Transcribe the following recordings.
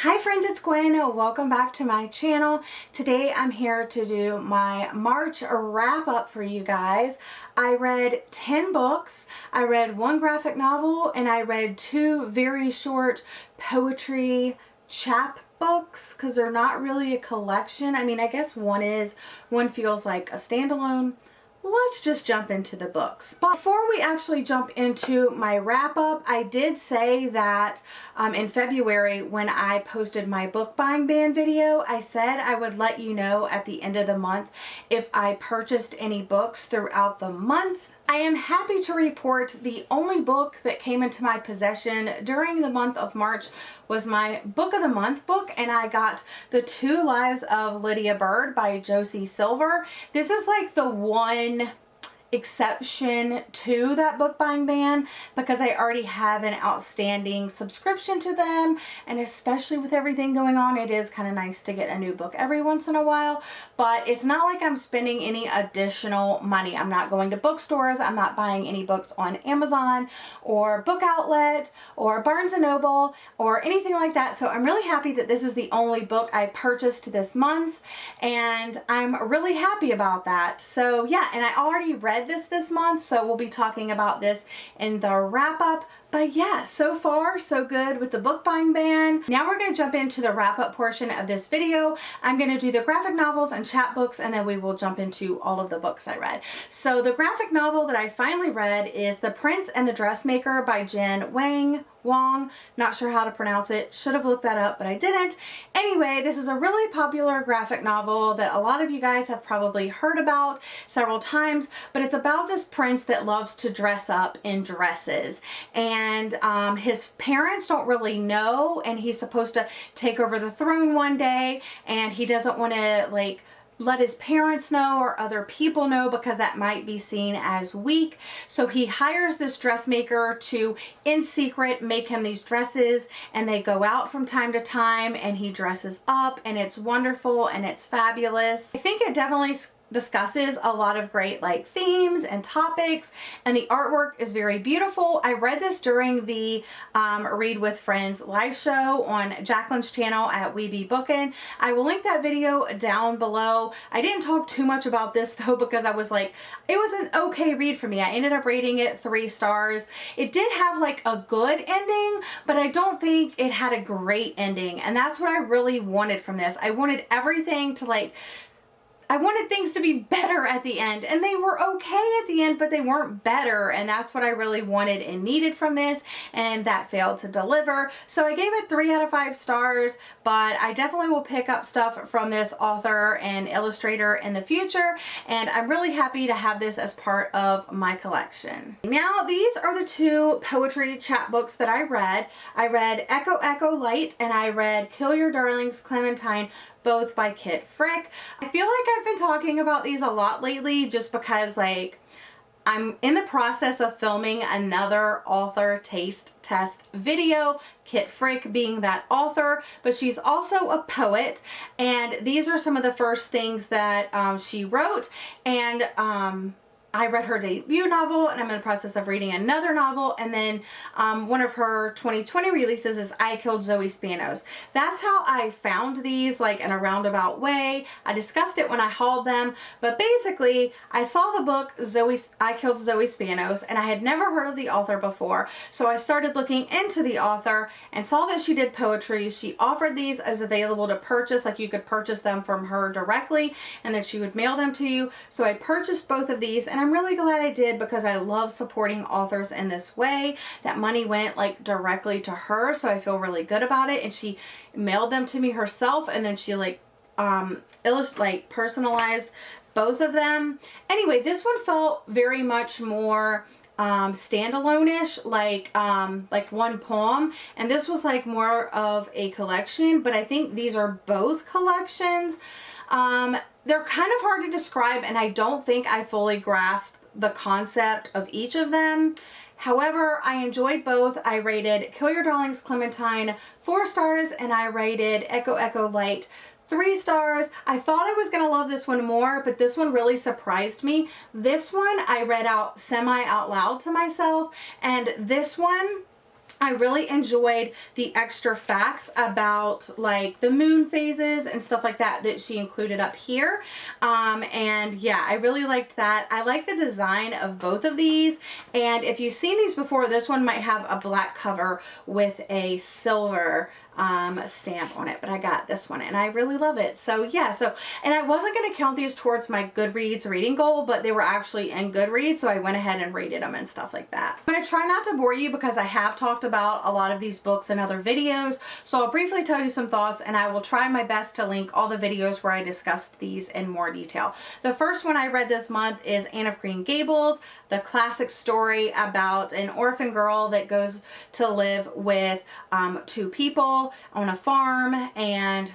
Hi friends, it's Gwen. Welcome back to my channel. Today I'm here to do my March wrap up for you guys. I read 10 books, I read one graphic novel, and I read two very short poetry chapbooks because they're not really a collection. I mean, I guess one feels like a standalone. Let's just jump into the books. But before we actually jump into my wrap up, I did say that in February when I posted my book buying ban video, I said I would let you know at the end of the month if I purchased any books throughout the month. I am happy to report the only book that came into my possession during the month of March was my Book of the Month book, and I got The Two Lives of Lydia Byrd by Josie Silver. This is like the one exception to that book buying ban because I already have an outstanding subscription to them, and especially with everything going on, it is kind of nice to get a new book every once in a while. But it's not like I'm spending any additional money. I'm not going to bookstores, I'm not buying any books on Amazon or Book Outlet or Barnes & Noble or anything like that. So I'm really happy that this is the only book I purchased this month, and I'm really happy about that. So yeah, and I already read this month, so we'll be talking about this in the wrap up. But yeah, so far so good with the book buying ban. Now we're going to jump into the wrap up portion of this video. I'm going to do the graphic novels and chapbooks, and then we will jump into all of the books I read. So the graphic novel that I finally read is The Prince and the Dressmaker by Jen Wong. Not sure how to pronounce it. Should have looked that up, but I didn't. Anyway, this is a really popular graphic novel that a lot of you guys have probably heard about several times, but it's about this prince that loves to dress up in dresses, and his parents don't really know, and he's supposed to take over the throne one day, and he doesn't want to like let his parents know or other people know because that might be seen as weak. So he hires this dressmaker to, in secret, make him these dresses, and they go out from time to time and he dresses up, and it's wonderful and it's fabulous. I think it definitely discusses a lot of great like themes and topics, and the artwork is very beautiful. I read this during the Read with Friends live show on Jacqueline's channel at We Be Bookin'. I will link that video down below. I didn't talk too much about this though because I was like, it was an okay read for me. I ended up rating it 3 stars. It did have like a good ending, but I don't think it had a great ending, and that's what I really wanted from this. I wanted everything to like, I wanted things to be better at the end, and they were okay at the end, but they weren't better, and that's what I really wanted and needed from this, and that failed to deliver. So I gave it 3 out of 5 stars, but I definitely will pick up stuff from this author and illustrator in the future, and I'm really happy to have this as part of my collection. Now, these are the 2 poetry chapbooks that I read. I read Echo Echo Light, and I read Kill Your Darlings Clementine, both by Kit Frick. I feel like I've been talking about these a lot lately just because like I'm in the process of filming another author taste test video, Kit Frick being that author, but she's also a poet, and these are some of the first things that she wrote, and I read her debut novel, and I'm in the process of reading another novel, and then one of her 2020 releases is I Killed Zoe Spanos. That's how I found these, like in a roundabout way. I discussed it when I hauled them, but basically I saw the book I Killed Zoe Spanos, and I had never heard of the author before, so I started looking into the author and saw that she did poetry. She offered these as available to purchase, like you could purchase them from her directly, and then she would mail them to you. So I purchased both of these, and I'm really glad I did because I love supporting authors in this way. That money went like directly to her, so I feel really good about it, and she mailed them to me herself, and then she like personalized both of them. Anyway, this one felt very much more standalone-ish, like one poem, and this was like more of a collection, but I think these are both collections. They're kind of hard to describe, and I don't think I fully grasped the concept of each of them. However, I enjoyed both. I rated Kill Your Darlings Clementine 4 stars, and I rated Echo Echo Light 3 stars. I thought I was going to love this one more, but this one really surprised me. This one I read out semi out loud to myself, and this one I really enjoyed the extra facts about like the moon phases and stuff like that that she included up here. And yeah, I really liked that. I like the design of both of these. And if you've seen these before, this one might have a black cover with a silver stamp on it, but I got this one and I really love it. So yeah, and I wasn't going to count these towards my Goodreads reading goal, but they were actually in Goodreads, so I went ahead and rated them and stuff like that. I'm going to try not to bore you because I have talked about a lot of these books in other videos, so I'll briefly tell you some thoughts, and I will try my best to link all the videos where I discussed these in more detail. The first one I read this month is Anne of Green Gables, the classic story about an orphan girl that goes to live with two people on a farm, and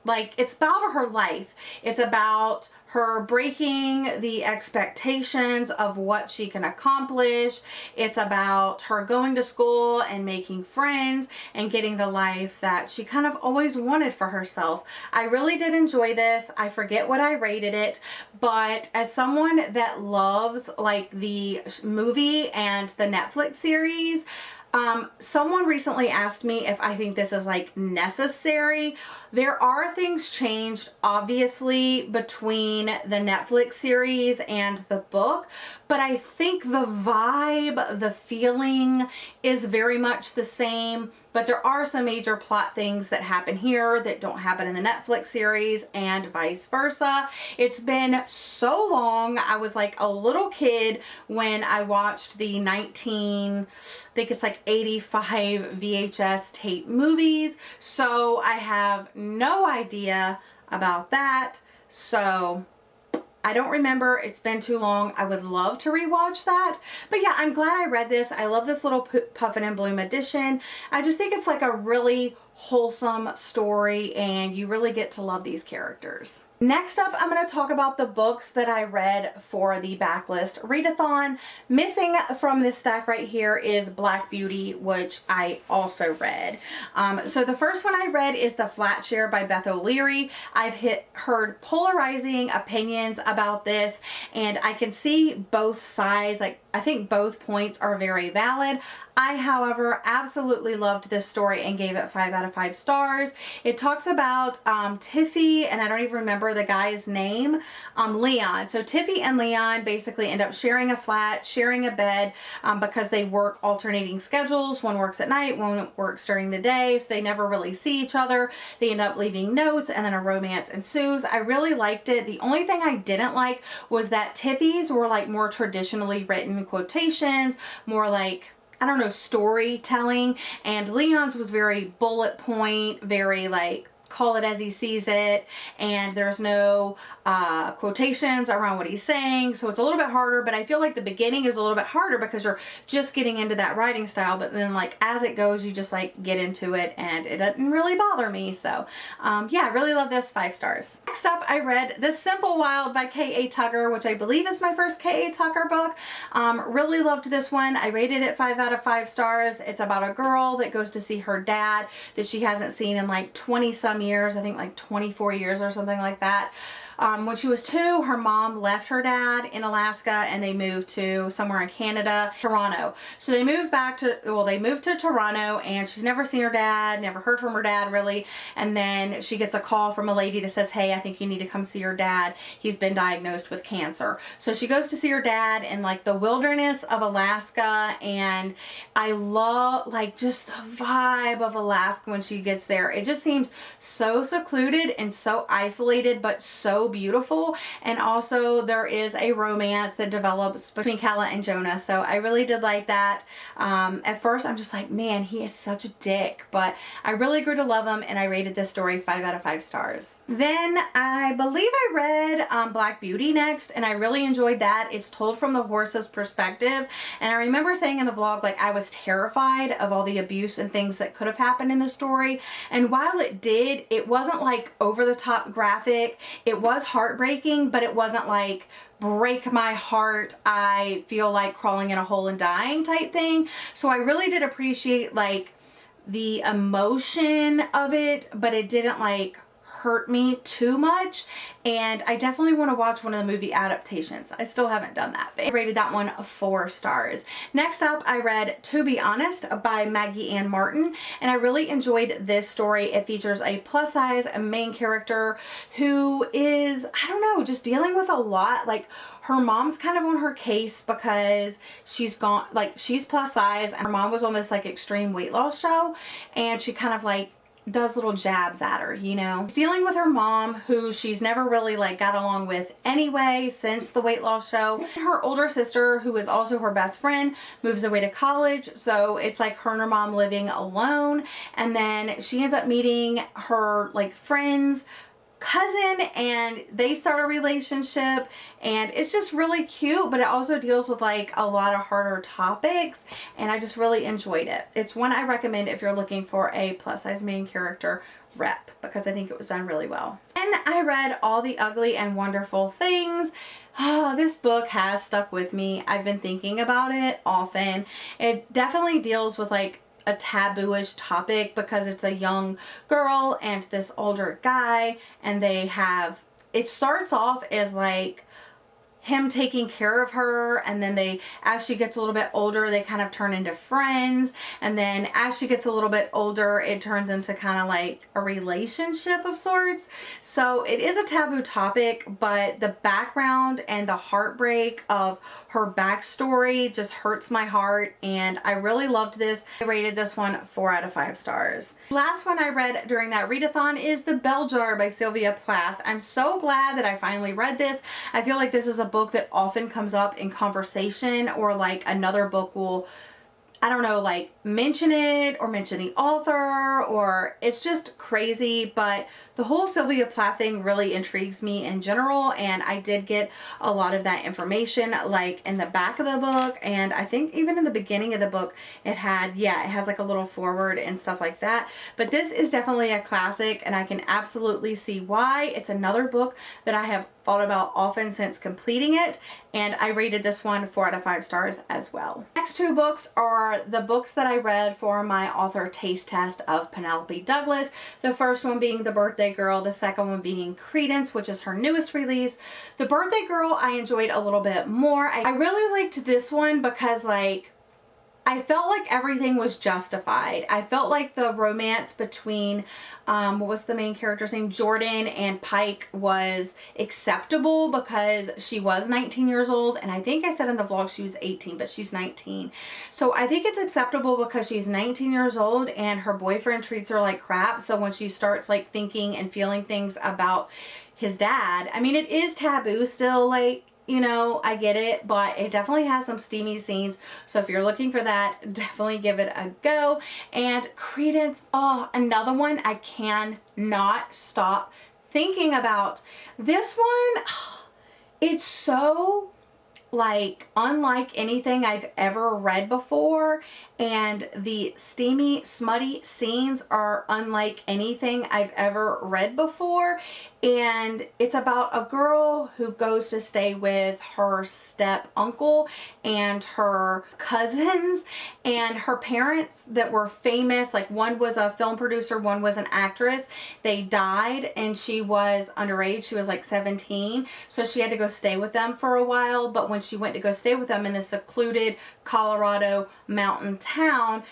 like it's about her life. It's about her breaking the expectations of what she can accomplish. It's about her going to school and making friends and getting the life that she kind of always wanted for herself. I really did enjoy this. I forget what I rated it, but as someone that loves like the movie and the Netflix series, someone recently asked me if I think this is like necessary. There are things changed obviously between the Netflix series and the book, but I think the vibe, the feeling is very much the same, but there are some major plot things that happen here that don't happen in the Netflix series and vice versa. It's been so long. I was like a little kid when I watched the I think it's like 85 VHS tape movies, so I have no idea about that. So I don't remember. It's been too long. I would love to rewatch that. But yeah, I'm glad I read this. I love this little Puffin and Bloom edition. I just think it's like a really wholesome story, and you really get to love these characters. Next up, I'm going to talk about the books that I read for the backlist readathon. Missing from this stack right here is Black Beauty, which I also read. So the first one I read is the Flatshare by Beth O'Leary. I've heard polarizing opinions about this, and I can see both sides. Like, I think both points are very valid. I, however, absolutely loved this story and gave it 5 out of 5 stars. It talks about Tiffy, and I don't even remember the guy's name, Leon. So Tiffy and Leon basically end up sharing a flat, sharing a bed, because they work alternating schedules. One works at night, one works during the day, so they never really see each other. They end up leaving notes, and then a romance ensues. I really liked it. The only thing I didn't like was that Tiffy's were like more traditionally written quotations, more like, I don't know, storytelling, and Leon's was very bullet point, very like call it as he sees it, and there's no quotations around what he's saying, so it's a little bit harder. But I feel like the beginning is a little bit harder because you're just getting into that writing style, but then like as it goes you just like get into it, and it doesn't really bother me. So yeah, I really love this, 5 stars. Next up, I read The Simple Wild by K.A. Tucker, which I believe is my first K.A. Tucker book. Really loved this one. I rated it 5 out of 5 stars. It's about a girl that goes to see her dad that she hasn't seen in like 20 some years, I think like 24 years or something like that. When she was 2, her mom left her dad in Alaska and they moved to somewhere in Canada, Toronto. So they moved back to, well, they moved to Toronto, and she's never seen her dad, never heard from her dad really. And then she gets a call from a lady that says, hey, I think you need to come see your dad. He's been diagnosed with cancer. So she goes to see her dad in like the wilderness of Alaska, and I love like just the vibe of Alaska when she gets there. It just seems so secluded and so isolated, but so beautiful. And also there is a romance that develops between Kala and Jonah, so I really did like that. At first I'm just like, man, he is such a dick, but I really grew to love him, and I rated this story 5 out of 5 stars. Then I believe I read Black Beauty next, and I really enjoyed that. It's told from the horse's perspective, and I remember saying in the vlog like I was terrified of all the abuse and things that could have happened in the story, and while it did, it wasn't like over the top graphic. It was heartbreaking, but it wasn't like break my heart, I feel like crawling in a hole and dying type thing. So I really did appreciate like the emotion of it, but it didn't like hurt me too much, and I definitely want to watch one of the movie adaptations. I still haven't done that, but I rated that one 4 stars. Next up, I read To Be Honest by Maggie Ann Martin, and I really enjoyed this story. It features a plus size main character who is, I don't know, just dealing with a lot. Like, her mom's kind of on her case because she's plus size, and her mom was on this like extreme weight loss show, and she kind of like does little jabs at her, you know. She's dealing with her mom, who she's never really like got along with anyway since the weight loss show. Her older sister, who is also her best friend, moves away to college, so it's like her and her mom living alone. And then she ends up meeting her like friend's cousin, and they start a relationship, and it's just really cute, but it also deals with like a lot of harder topics, and I just really enjoyed it. It's one I recommend if you're looking for a plus size main character rep, because I think it was done really well. And I read All the Ugly and Wonderful Things. Oh, this book has stuck with me. I've been thinking about it often. It definitely deals with like a taboo-ish topic because it's a young girl and this older guy, and it starts off as like him taking care of her, and then as she gets a little bit older, they kind of turn into friends, and then as she gets a little bit older, it turns into kind of like a relationship of sorts. So it is a taboo topic, but the background and the heartbreak of her backstory just hurts my heart, and I really loved this. I rated this one 4 out of 5 stars. The last one I read during that readathon is The Bell Jar by Sylvia Plath. I'm so glad that I finally read this. I feel like this is a book that often comes up in conversation, or like another book will, I don't know, like mention it or mention the author, or it's just crazy. But the whole Sylvia Plath thing really intrigues me in general, and I did get a lot of that information like in the back of the book, and I think even in the beginning of the book it has like a little foreword and stuff like that. But this is definitely a classic, and I can absolutely see why. It's another book that I have thought about often since completing it, and I rated this one 4 out of 5 stars as well. Next 2 books are the books that I read for my author taste test of Penelope Douglas. The first one being The Birthday Girl, the second one being Credence, which is her newest release. The Birthday Girl I enjoyed a little bit more. I really liked this one because like I felt like everything was justified. I felt like the romance between, what was the main character's name? Jordan and Pike was acceptable because she was 19 years old. And I think I said in the vlog she was 18, but she's 19. So I think it's acceptable because she's 19 years old and her boyfriend treats her like crap. So when she starts like thinking and feeling things about his dad, I mean, it is taboo still, like, you know, I get it, but it definitely has some steamy scenes. So if you're looking for that, definitely give it a go. And Credence, oh, another one I cannot stop thinking about. This one, it's so like unlike anything I've ever read before, and the steamy, smutty scenes are unlike anything I've ever read before. And it's about a girl who goes to stay with her step uncle and her cousins, and her parents that were famous, like one was a film producer, one was an actress. They died and she was underage. She was like 17. So she had to go stay with them for a while. But when she went to go stay with them in this secluded Colorado mountain town,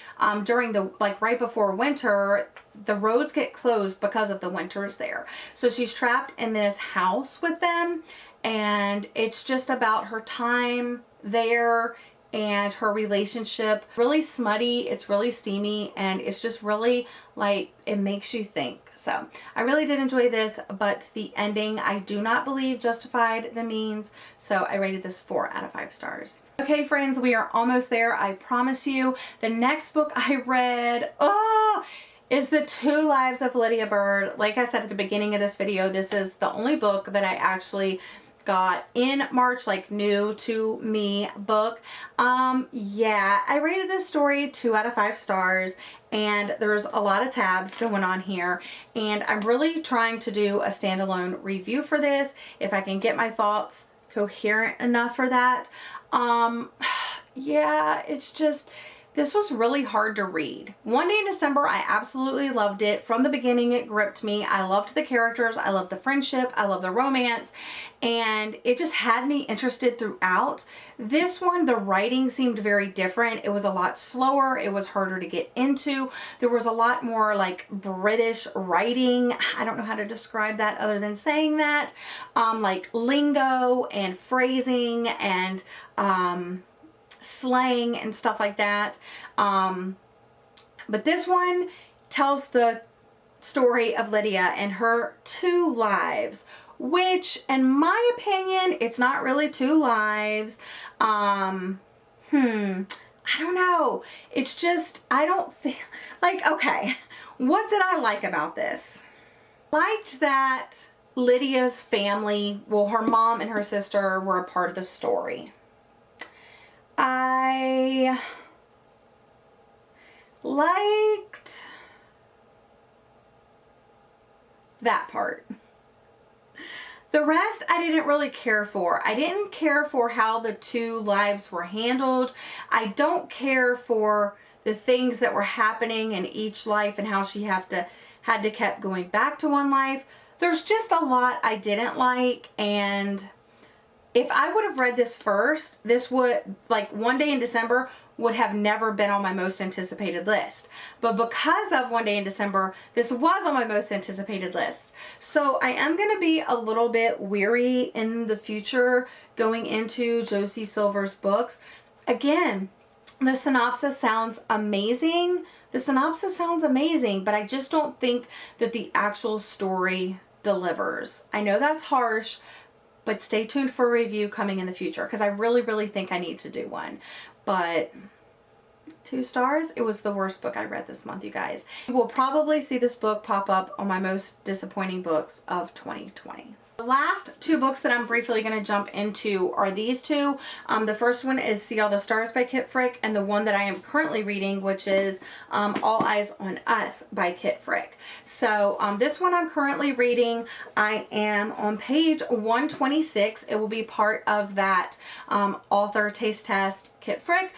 during the, like right before winter, the roads get closed because of the winters there. So she's trapped in this house with them, and it's just about her time there and her relationship. Really smutty, it's really steamy, and it's just really like, it makes you think. So I really did enjoy this, but the ending I do not believe justified the means, so I rated this 4 out of 5 stars. Okay friends, we are almost there, I promise you. The next book I read, is The Two Lives of Lydia Byrd. Like I said at the beginning of this video, this is the only book that I actually got in March, like new to me book. Yeah, I rated this story 2 out of 5 stars, and there's a lot of tabs going on here, and I'm really trying to do a standalone review for this if I can get my thoughts coherent enough for that. Yeah, it's just, This was really hard to read. One Day in December, I absolutely loved it. From the beginning, it gripped me. I loved the characters. I loved the friendship. I loved the romance. And it just had me interested throughout. This one, the writing seemed very different. It was a lot slower. It was harder to get into. There was a lot more like British writing. I don't know how to describe that other than saying that. Like lingo and phrasing and slang and stuff like that. But this one tells the story of Lydia and her 2 lives, which in my opinion, it's not really 2 lives. I don't know. It's just, I don't think, like, okay, what did I like about this? Liked that Lydia's family, well, her mom and her sister were a part of the story. I liked that part. The rest I didn't really care for. I didn't care for how the 2 lives were handled. I don't care for the things that were happening in each life and how she had to keep going back to one life. There's just a lot I didn't like, and if I would have read this first, this would, like, One Day in December would have never been on my most anticipated list. But because of One Day in December, this was on my most anticipated list. So I am going to be a little bit weary in the future going into Josie Silver's books. Again, the synopsis sounds amazing. The synopsis sounds amazing, but I just don't think that the actual story delivers. I know that's harsh, but stay tuned for a review coming in the future because I really, really think I need to do one. But 2 stars, it was the worst book I read this month, you guys. You will probably see this book pop up on my most disappointing books of 2020. The last 2 books that I'm briefly going to jump into are these 2. The first one is See All the Stars by Kit Frick, and the one that I am currently reading, which is All Eyes on Us by Kit Frick. So this one I'm currently reading. I am on page 126. It will be part of that author taste test Kit Frick.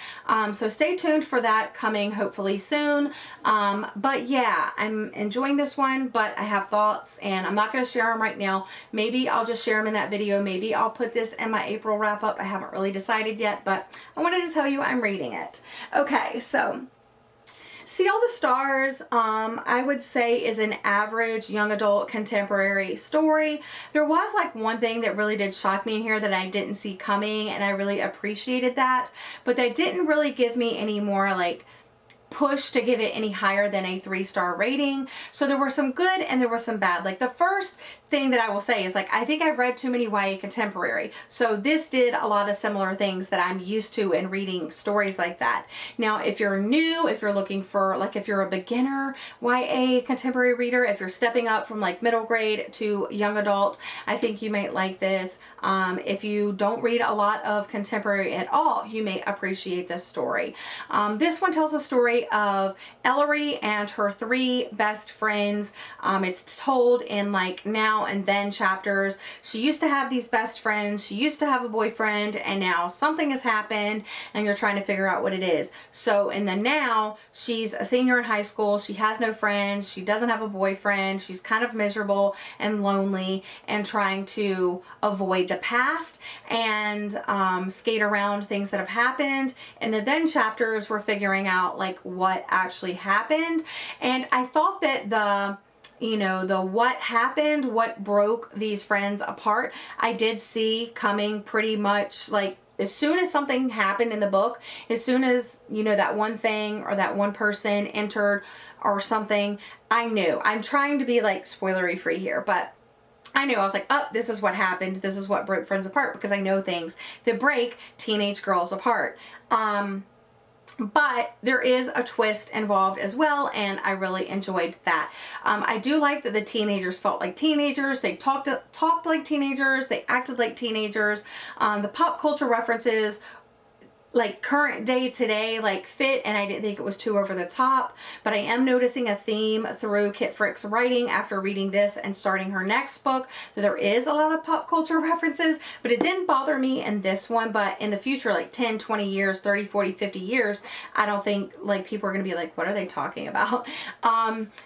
So stay tuned for that coming hopefully soon. But yeah, I'm enjoying this one, but I have thoughts and I'm not going to share them right now. Maybe I'll just share them in that video. Maybe I'll put this in my April wrap up. I haven't really decided yet, but I wanted to tell you I'm reading it. Okay, so See All the Stars, I would say is an average young adult contemporary story. There was like one thing that really did shock me in here that I didn't see coming, and I really appreciated that, but that didn't really give me any more like push to give it any higher than a 3-star rating. So there were some good and there was some bad. Like the first thing that I will say is like, I think I've read too many YA contemporary. So this did a lot of similar things that I'm used to in reading stories like that. Now, if you're new, if you're looking for, like if you're a beginner YA contemporary reader, if you're stepping up from like middle grade to young adult, I think you might like this. If you don't read a lot of contemporary at all, you may appreciate this story. This one tells a story of Ellery and her 3 best friends. It's told in like now and then chapters. She used to have these best friends. She used to have a boyfriend, and now something has happened and you're trying to figure out what it is. So in the now, she's a senior in high school. She has no friends. She doesn't have a boyfriend. She's kind of miserable and lonely and trying to avoid the past and skate around things that have happened. And the then chapters were figuring out like what actually happened. And I thought that the what happened, what broke these friends apart, I did see coming pretty much. Like as soon as something happened in the book, as soon as, that one thing or that one person entered or something, I knew. I'm trying to be like spoilery free here, but I knew. I was like, oh, this is what happened. This is what broke friends apart, because I know things that break teenage girls apart. But there is a twist involved as well, and I really enjoyed that. I do like that the teenagers felt like teenagers. They talked like teenagers. They acted like teenagers. The pop culture references like current day today like fit, and I didn't think it was too over the top, but I am noticing a theme through Kit Frick's writing after reading this and starting her next book. There is a lot of pop culture references, but it didn't bother me in this one. But in the future, like 10, 20 years, 30, 40, 50 years, I don't think like people are going to be like, what are they talking about?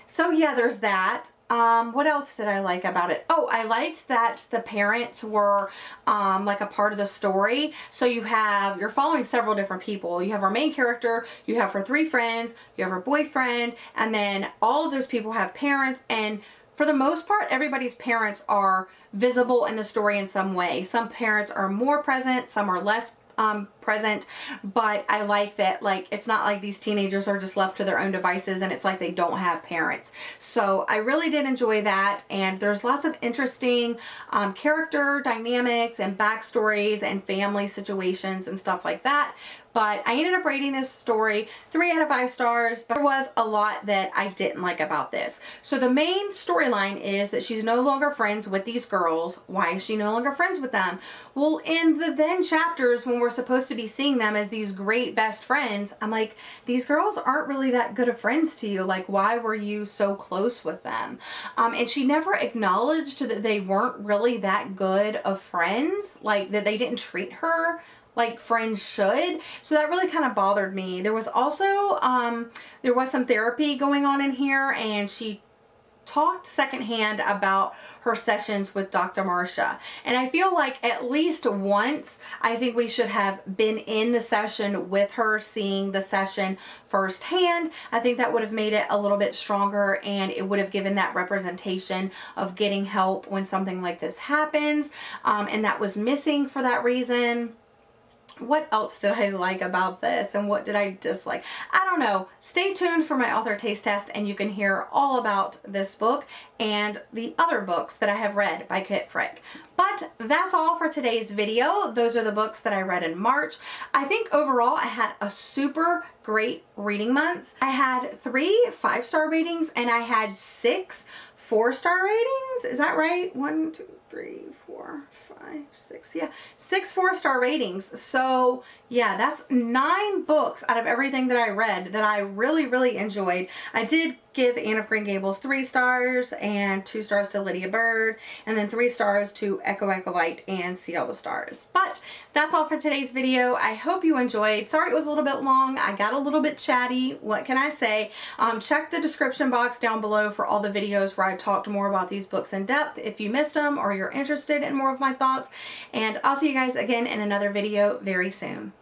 So yeah, there's that. What else did I like about it? Oh, I liked that the parents were like a part of the story. So you're following several different people. You have our main character, you have her 3 friends, you have her boyfriend, and then all of those people have parents, and for the most part, everybody's parents are visible in the story in some way. Some parents are more present, some are less present, but I like that, like, it's not like these teenagers are just left to their own devices and it's like they don't have parents. So I really did enjoy that, and there's lots of interesting character dynamics and backstories and family situations and stuff like that. But I ended up rating this story 3 out of 5 stars, but there was a lot that I didn't like about this. So the main storyline is that she's no longer friends with these girls. Why is she no longer friends with them? Well, in the then chapters when we're supposed to be seeing them as these great best friends, I'm like, these girls aren't really that good of friends to you. Like, why were you so close with them? And she never acknowledged that they weren't really that good of friends, like that they didn't treat her like friends should. So that really kind of bothered me. There was also there was some therapy going on in here, and she talked secondhand about her sessions with Dr. Marcia. And I feel like at least once, I think we should have been in the session with her, seeing the session firsthand. I think that would have made it a little bit stronger, and it would have given that representation of getting help when something like this happens. And that was missing for that reason. What else did I like about this, and what did I dislike? I don't know. Stay tuned for my author taste test, and you can hear all about this book and the other books that I have read by Kit Frick. But that's all for today's video. Those are the books that I read in March. I think overall I had a super great reading month. I had 3 5-star ratings, and I had 6 4-star ratings. Is that right? 1, 2, 3, 4, 5, 6. Yeah, 6 4-star ratings. So yeah, that's 9 books out of everything that I read that I really, really enjoyed. I did give Anne of Green Gables 3 stars, and 2 stars to Lydia Byrd, and then 3 stars to Echo Echo Light and See All the Stars. But that's all for today's video. I hope you enjoyed. Sorry it was a little bit long. I got a little bit chatty. What can I say? Check the description box down below for all the videos where I talked more about these books in depth if you missed them or you're interested in more of my thoughts. And I'll see you guys again in another video very soon.